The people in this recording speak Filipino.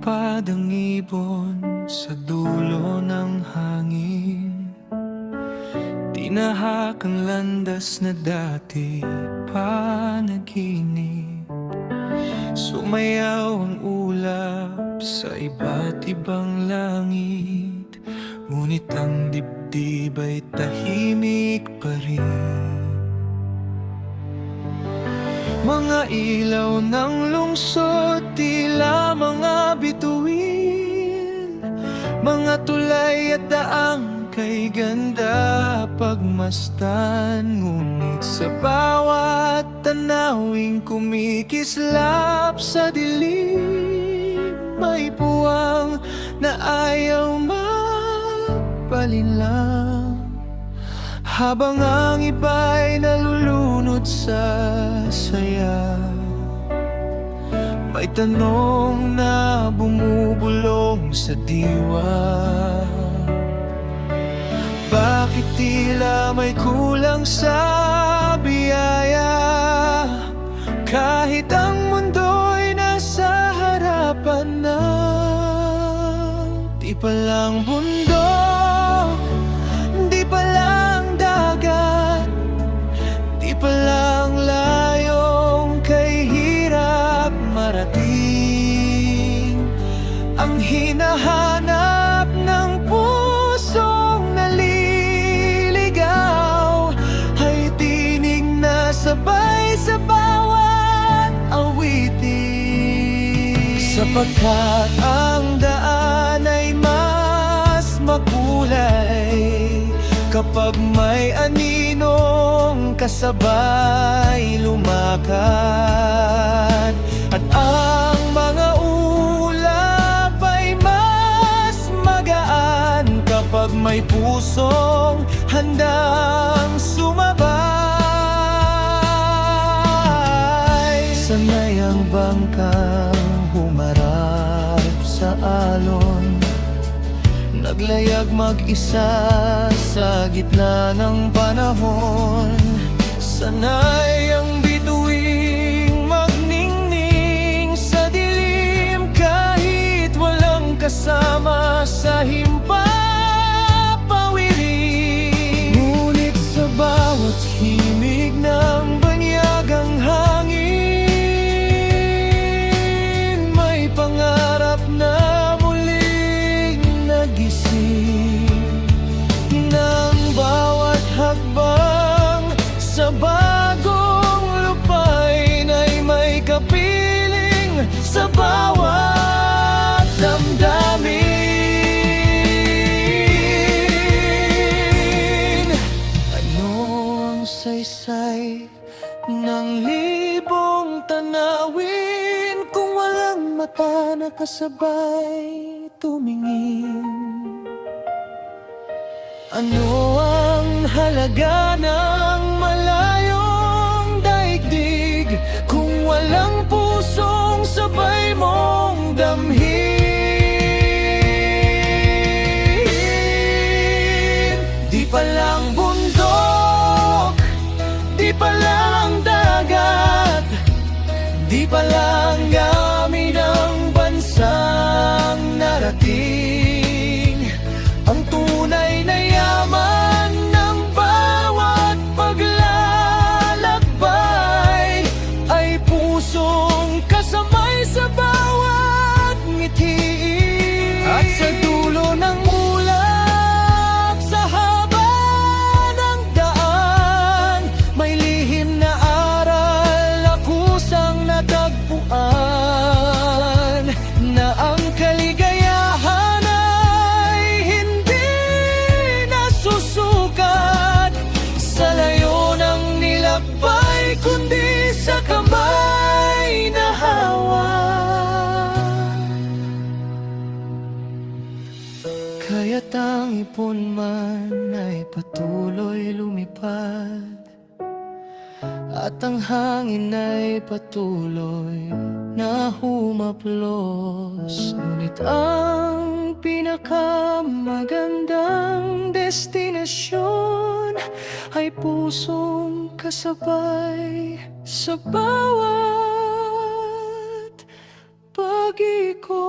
Lumipad ang ibon sa dulo ng hangin, tinahak ang landas na dati panaginip. Sumayaw ang ulap sa iba't ibang langit, ngunit ang dibdib ay tahimik pa rin. Mga ilaw ng lungsod, tila mga bituin, mga tulay at daang kay ganda pagmastan. Ngunit sa bawat tanawing kumikislap sa dilim, may puwang na ayaw magpalinlang. Habang ang iba'y nalulunod sa saya, may tanong na bumubulong sa diwa. Bakit tila may kulang sa biyaya, kahit ang mundo'y nasa harapan na? Di palang bundok, di palang dagat, di palang layong kay hirap marating. Ang hinahanap ng pusong naliligaw ay tinig na sabay sa bawat awitin. Sapagkat ang daan ay mas makulay kapag may aninong kasabay lumakad, at ang mga ulap ay mas magaan kapag may pusong handang sumabay. Sanay ang bangkang humarap sa alon, naglayag mag-isa sa gitna ng panahon. Sanay ang bituing magningning sa dilim, kahit walang kasama sa himpapawirin. Ngunit sa bawat himig ng banyagang hangin, may pangarap na ng bawat hakbang sa bagong lupain ay may kapiling sa bawat damdamin. Ano ang saysay ng libong tanawin kung walang mata na kasabay tumingin? Ano ang halaga ng malayong daigdig kung walang pusong sabay mong damhin? Di palang bundok, di palang dagat, di palang gamin ng bansang narating. Ang tunay na yaman ng bawat paglalakbay ay pusong kasamay sa bawat ngiti. At sa dulo ng ulap, sa haba ng daan, may lihim na aral na kusang natagpuan, na ang kaligayahan kundi sa kamay na hawak. Kaya't ang ipon man ay patuloy lumipad, at ang hangin ay patuloy na humaplos. Ngunit ang pinakamagandang destinasyon ay pusong kasabay sa bawat pag-ikot.